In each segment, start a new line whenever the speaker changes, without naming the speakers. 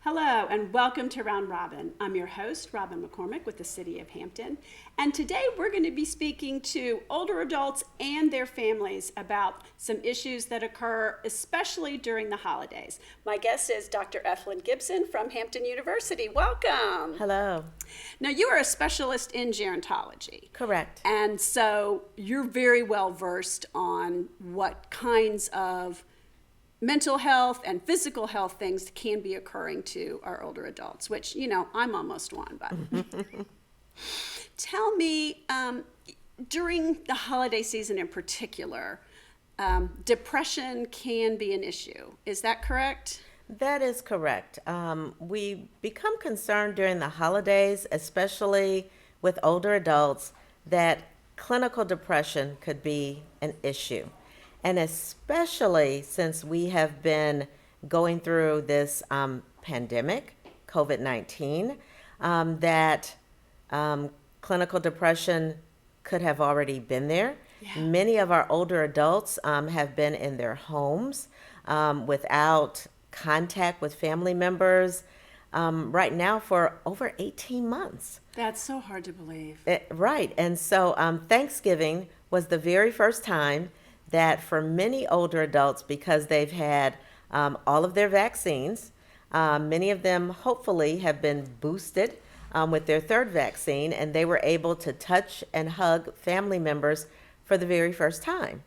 Hello and welcome to Round Robin. I'm your host, Robin McCormick with the City of Hampton. And today we're going to be speaking to older adults and their families about some issues that occur especially during the holidays. My guest is Dr. Ethelyn Gibson from Hampton University. Welcome.
Hello.
Now you are a specialist in gerontology.
Correct.
And so you're very well versed on what kinds of mental health and physical health things can be occurring to our older adults, which, I'm almost one, but tell me, during the holiday season in particular, depression can be an issue. Is that correct?
That is correct. We become concerned during the holidays, especially with older adults, that clinical depression could be an issue. And especially since we have been going through this pandemic, COVID-19, that clinical depression could have already been there. Yeah. Many of our older adults have been in their homes without contact with family members right now for over 18 months.
That's so hard to believe.
Right. And so Thanksgiving was the very first time that for many older adults, because they've had all of their vaccines, many of them hopefully have been boosted with their third vaccine, and they were able to touch and hug family members for the very first time.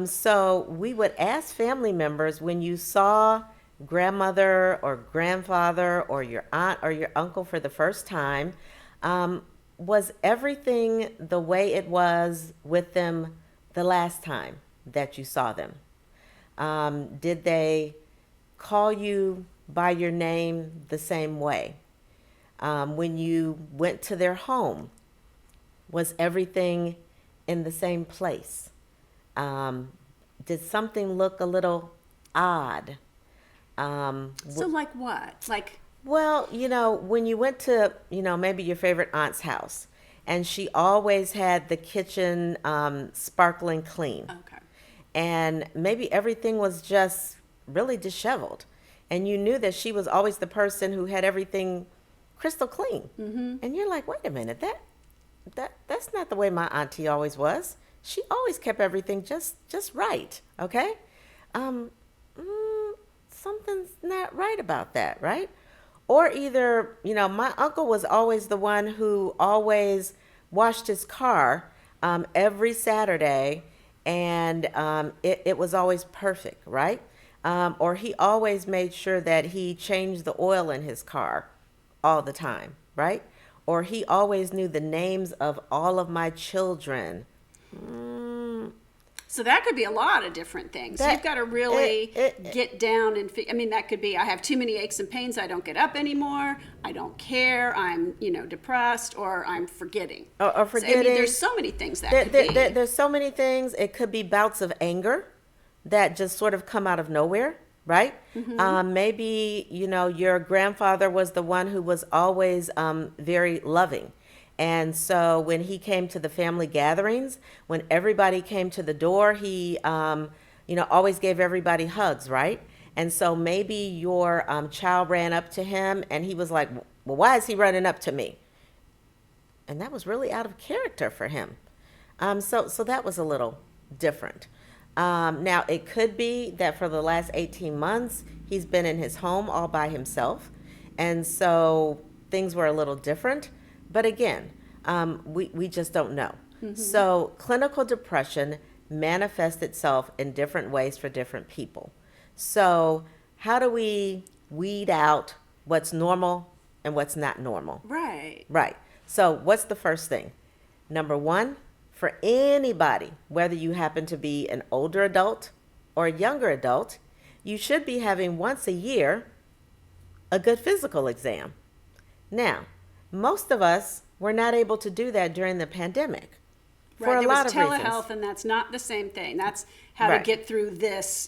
So we would ask family members, when you saw grandmother or grandfather or your aunt or your uncle for the first time, was everything the way it was with them the last time that you saw them? Did they call you by your name the same way? When you went to their home, was everything in the same place? Did something look a little odd?
So like what?
Well, when you went to, maybe your favorite aunt's house, and she always had the kitchen sparkling clean.
Okay.
And maybe everything was just really disheveled. And you knew that she was always the person who had everything crystal clean. Mm-hmm. And you're like, wait a minute, that's not the way my auntie always was. She always kept everything just right, okay? Something's not right about that, right? Or either, my uncle was always the one who always washed his car every Saturday, and it was always perfect, right? Or he always made sure that he changed the oil in his car all the time, right? Or he always knew the names of all of my children.
So that could be a lot of different things. You've got to really get down and that could be, I have too many aches and pains, I don't get up anymore, I don't care, I'm, depressed, or I'm forgetting.
Or forgetting.
So, there's so many things that could be.
There's so many things. It could be bouts of anger that just sort of come out of nowhere, right? Mm-hmm. Maybe, your grandfather was the one who was always very loving. And so when he came to the family gatherings, when everybody came to the door, he, always gave everybody hugs, right? And so maybe your child ran up to him and he was like, well, why is he running up to me? And that was really out of character for him. So that was a little different. Now, it could be that for the last 18 months, he's been in his home all by himself. And so things were a little different. But again, we just don't know. Mm-hmm. So clinical depression manifests itself in different ways for different people. So how do we weed out what's normal and what's not normal?
Right.
Right. So what's the first thing? Number one, for anybody, whether you happen to be an older adult or a younger adult, you should be having once a year a good physical exam. Now, most of us were not able to do that during the pandemic for a lot of reasons.
There was telehealth, and that's not the same thing. That's how to get through this,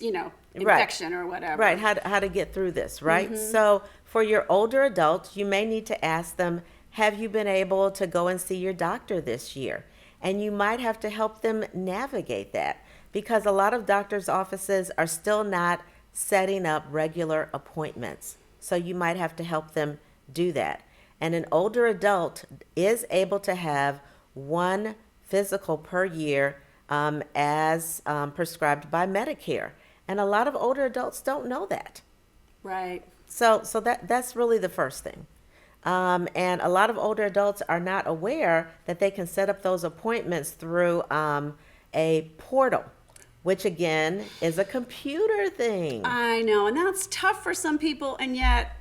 infection or whatever.
Right, how to get through this, right? Mm-hmm. So for your older adults, you may need to ask them, have you been able to go and see your doctor this year? And you might have to help them navigate that, because a lot of doctors' offices are still not setting up regular appointments So you might have to help them do that. And an older adult is able to have one physical per year as prescribed by Medicare. And a lot of older adults don't know that.
Right.
So that's really the first thing. And a lot of older adults are not aware that they can set up those appointments through a portal, which again is a computer thing.
I know, and that's tough for some people, and yet,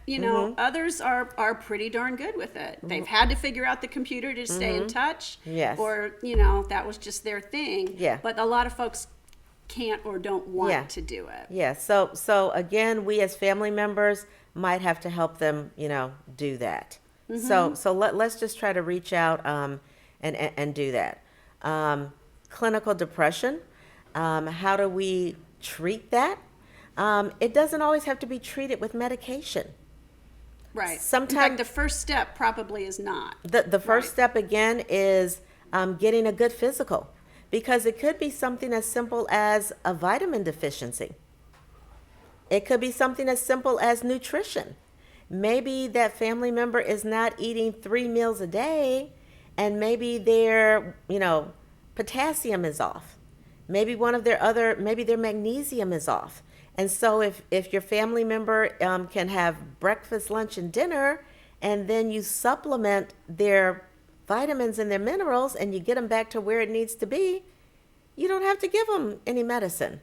others are pretty darn good with it. They've had to figure out the computer to stay in touch.
Yes.
Or, that was just their thing.
Yeah.
But a lot of folks can't or don't want
Yeah.
to do it.
Yeah. So again, we as family members might have to help them, do that. So let's just try to reach out and do that. Clinical depression. How do we treat that? It doesn't always have to be treated with medication.
Right.
Sometimes
In fact, the first step probably is not.
the first
Right.
step again is getting a good physical, because it could be something as simple as a vitamin deficiency. It could be something as simple as nutrition. Maybe that family member is not eating 3 meals a day, and maybe their, potassium is off. Maybe maybe their magnesium is off. And so if your family member can have breakfast, lunch, and dinner, and then you supplement their vitamins and their minerals and you get them back to where it needs to be, you don't have to give them any medicine.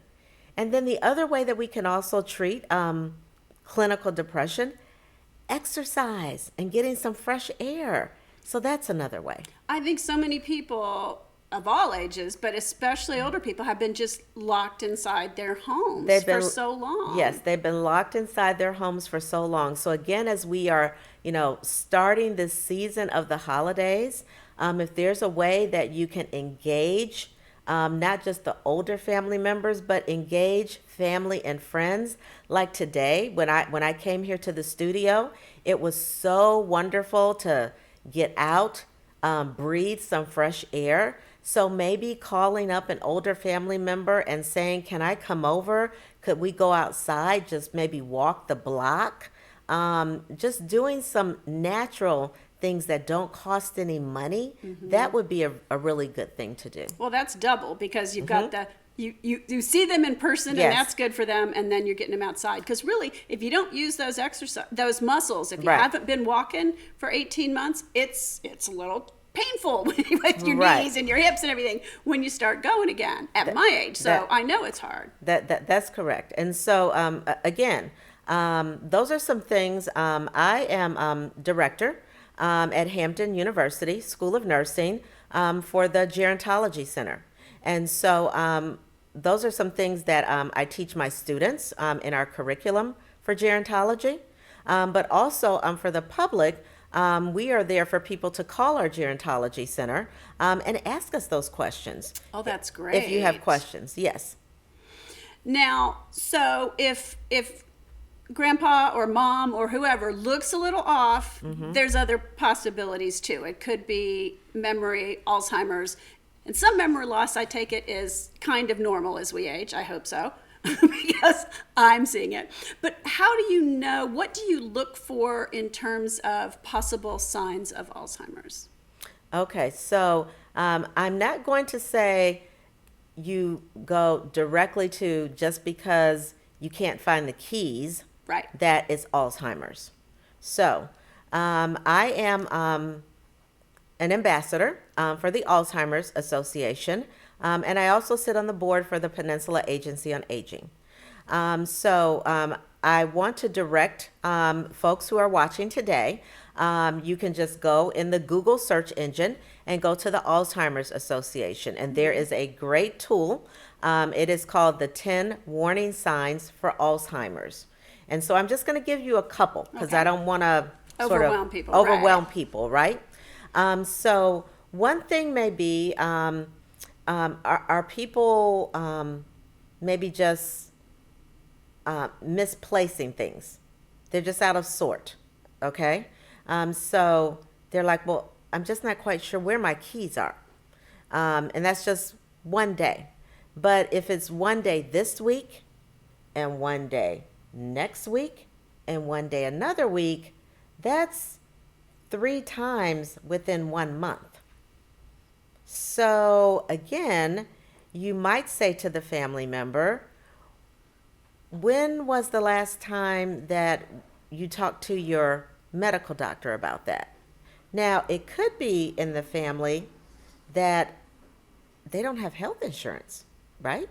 And then the other way that we can also treat clinical depression, exercise and getting some fresh air. So that's another way.
I think so many people of all ages, but especially older people, have been just locked inside their homes for so long.
Yes, they've been locked inside their homes for so long. So again, as we are, starting this season of the holidays, if there's a way that you can engage not just the older family members, but engage family and friends. Like today, when I came here to the studio, it was so wonderful to get out, breathe some fresh air. So maybe calling up an older family member and saying, can I come over? Could we go outside, just maybe walk the block? Just doing some natural things that don't cost any money, that would be a really good thing to do.
Well, that's double, because you've got you see them in person,
Yes.
and that's good for them, and then you're getting them outside. Because really, if you don't use those muscles, if you
Right.
haven't been walking for 18 months, it's a little painful with your
Right.
knees and your hips and everything when you start going again at my age. So I know it's hard.
That's correct. And so again, those are some things. I am director at Hampton University School of Nursing for the Gerontology Center. And so those are some things that I teach my students in our curriculum for gerontology. But also for the public, we are there for people to call our Gerontology Center and ask us those questions.
Oh, that's great.
If you have questions, yes.
Now, so if grandpa or mom or whoever looks a little off, there's other possibilities too. It could be memory, Alzheimer's, and some memory loss, I take it, is kind of normal as we age. I hope so, because I'm seeing it. But how do you know, what do you look for in terms of possible signs of Alzheimer's?
Okay, so I'm not going to say you go directly to just because you can't find the keys,
Right.
that is Alzheimer's. So I am an ambassador for the Alzheimer's Association, and I also sit on the board for the Peninsula Agency on Aging. So I want to direct folks who are watching today. You can just go in the Google search engine and go to the Alzheimer's Association, and there is a great tool. It is called the 10 Warning Signs for Alzheimer's. And so I'm just going to give you a couple, because
Okay.
I don't want to
Overwhelm people,
overwhelm
right.
people, right? So one thing may be, are people maybe just misplacing things? They're just out of sort, okay? So they're like, well, I'm just not quite sure where my keys are. And that's just one day. But if it's one day this week and one day next week, and one day another week, that's 3 times within 1 month. So again, you might say to the family member, when was the last time that you talked to your medical doctor about that? Now, it could be in the family that they don't have health insurance, right?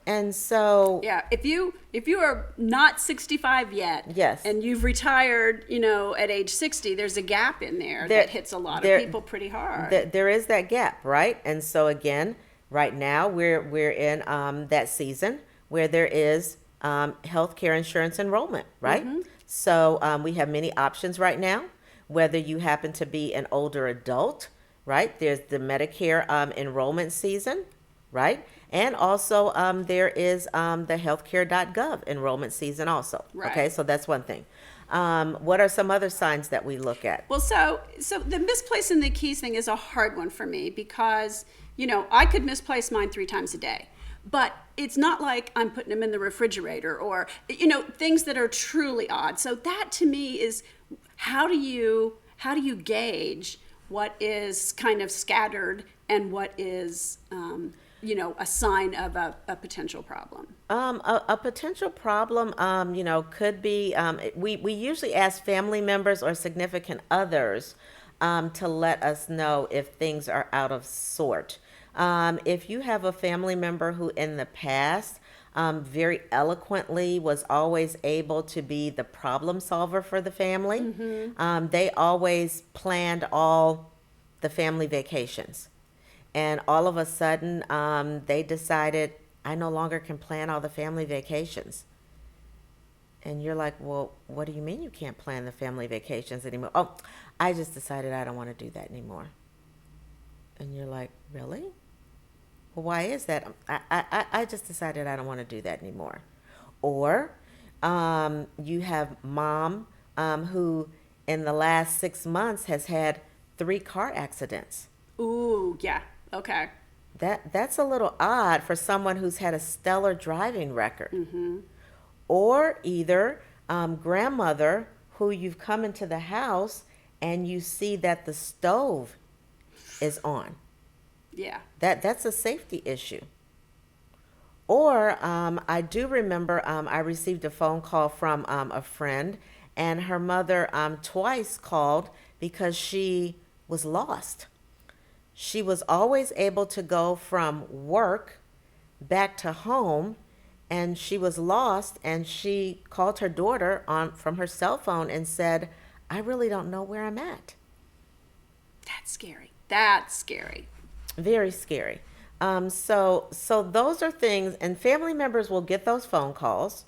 And so,
Yeah, if you are not 65 yet,
Yes.
and you've retired, at age 60, there's a gap in there that hits a lot of people pretty hard.
there is that gap, right? And so again, right now we're in that season where there is healthcare insurance enrollment, right? So we have many options right now. Whether you happen to be an older adult, right? There's the Medicare enrollment season, right? And also there is the healthcare.gov enrollment season also.
Right.
Okay, so that's one thing. What are some other signs that we look at?
Well, so the misplacing the keys thing is a hard one for me because, I could misplace mine 3 times a day. But it's not like I'm putting them in the refrigerator or, things that are truly odd. So that to me is how do you gauge what is kind of scattered and what is, a sign of a potential problem?
A potential problem, could be, we usually ask family members or significant others to let us know if things are out of sort. If you have a family member who in the past very eloquently was always able to be the problem solver for the family, they always planned all the family vacations. And all of a sudden, they decided, I no longer can plan all the family vacations. And you're like, well, what do you mean you can't plan the family vacations anymore? Oh, I just decided I don't want to do that anymore. And you're like, really? Well, why is that? I just decided I don't want to do that anymore. Or you have mom who in the last 6 months has had 3 car accidents.
Ooh, yeah. Okay.
That's a little odd for someone who's had a stellar driving record. Or either grandmother who you've come into the house and you see that the stove is on.
Yeah.
That's a safety issue. Or I do remember I received a phone call from a friend, and her mother twice called because she was lost. She was always able to go from work back to home, and she was lost, and she called her daughter from her cell phone and said, I really don't know where I'm at.
That's scary. That's scary.
Very scary. So those are things, and family members will get those phone calls,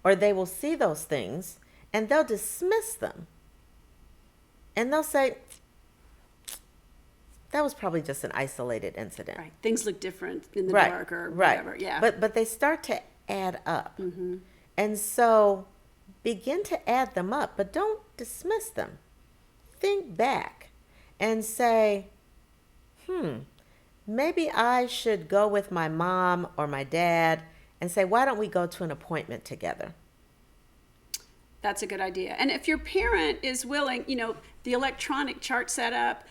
or they will see those things, and they'll dismiss them. And they'll say, that was probably just an isolated incident.
Right. Things look different in the dark or whatever. Yeah.
But they start to add up. And so begin to add them up, but don't dismiss them. Think back and say, maybe I should go with my mom or my dad and say, why don't we go to an appointment together?
That's a good idea. And if your parent is willing, the electronic chart setup,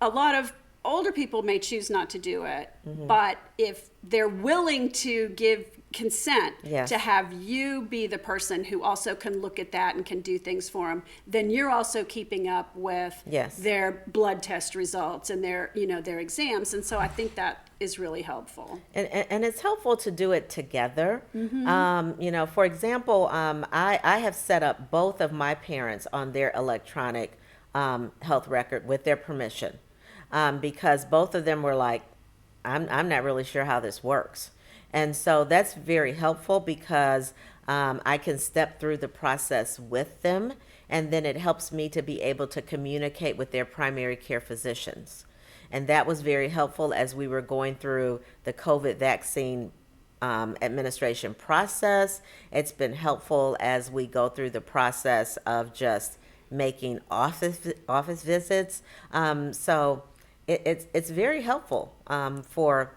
a lot of older people may choose not to do it, but if they're willing to give consent to have you be the person who also can look at that and can do things for them, then you're also keeping up with their blood test results and their exams. And so I think that is really helpful.
And it's helpful to do it together. For example, I have set up both of my parents on their electronic health record with their permission. Because both of them were like, I'm not really sure how this works. And so that's very helpful because I can step through the process with them, and then it helps me to be able to communicate with their primary care physicians. And that was very helpful as we were going through the COVID vaccine administration process. It's been helpful as we go through the process of just making office visits. So it's very helpful for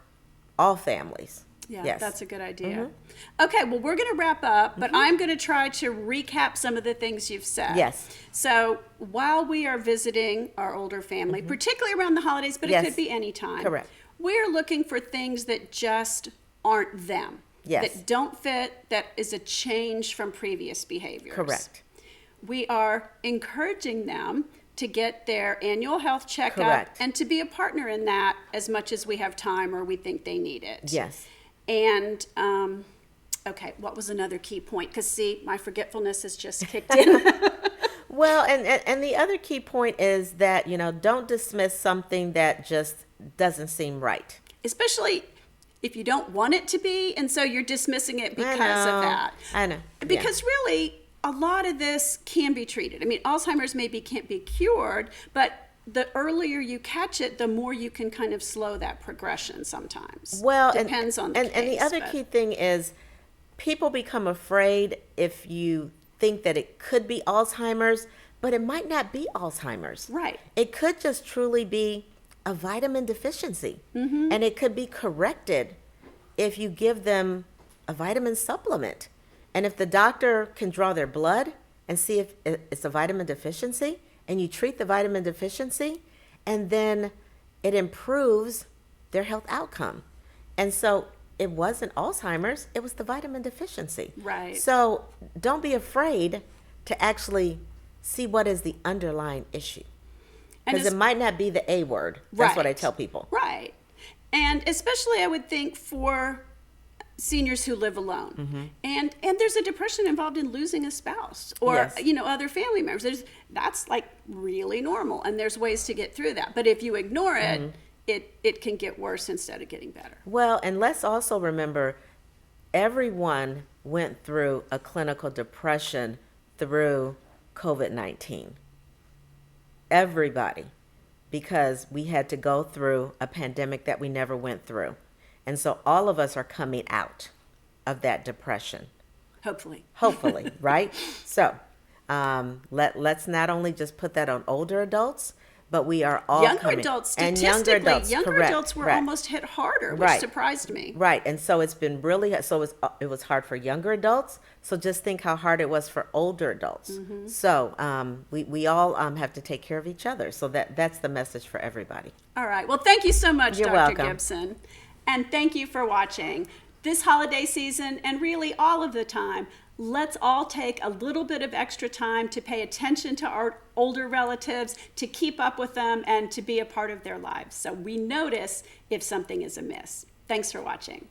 all families.
Yeah,
Yes.
that's a good idea. Okay, well, we're going to wrap up, but I'm going to try to recap some of the things you've said.
Yes.
So while we are visiting our older family, particularly around the holidays, but
Yes.
it could be any time,
Correct.
we're looking for things that just aren't them,
Yes.
that don't fit, that is a change from previous behaviors.
Correct.
We are encouraging them to get their annual health checkup
Correct.
and to be a partner in that as much as we have time or we think they need it.
Yes.
And, okay, what was another key point? Because, see, my forgetfulness has just kicked in.
Well, and the other key point is that, don't dismiss something that just doesn't seem right.
Especially if you don't want it to be, and so you're dismissing it because of that.
I know.
Because really, a lot of this can be treated. I mean, Alzheimer's maybe can't be cured, but the earlier you catch it, the more you can kind of slow that progression sometimes.
Well,
Depends on the case.
And the other
but-
key thing is people become afraid if you think that it could be Alzheimer's, but it might not be Alzheimer's.
Right.
It could just truly be a vitamin deficiency. And it could be corrected if you give them a vitamin supplement. And if the doctor can draw their blood and see if it's a vitamin deficiency, and you treat the vitamin deficiency, and then it improves their health outcome. And so it wasn't Alzheimer's, it was the vitamin deficiency.
Right.
So don't be afraid to actually see what is the underlying issue.
And
Because
it's-
it might not be the A word. That's what I
Right.
tell people.
Right. And especially I would think for seniors who live alone. And there's a depression involved in losing a spouse or
Yes.
other family members. That's like really normal, and there's ways to get through that. But if you ignore it, it can get worse instead of getting better.
Well, and let's also remember everyone went through a clinical depression through COVID-19. Everybody, because we had to go through a pandemic that we never went through. And so all of us are coming out of that depression,
Hopefully.
hopefully, right? So let's not only just put that on older adults, but we are all
Younger
coming.
adults,
and
statistically, younger
correct,
adults were
correct.
almost hit harder, which
Right.
surprised me.
Right, and so it's been really it was hard for younger adults. So just think how hard it was for older adults. So we all have to take care of each other. So that's the message for everybody.
All right. Well, thank you so much,
You're
Dr.
welcome.
Gibson. And thank you for watching. This holiday season, and really all of the time, let's all take a little bit of extra time to pay attention to our older relatives, to keep up with them, and to be a part of their lives. So we notice if something is amiss. Thanks for watching.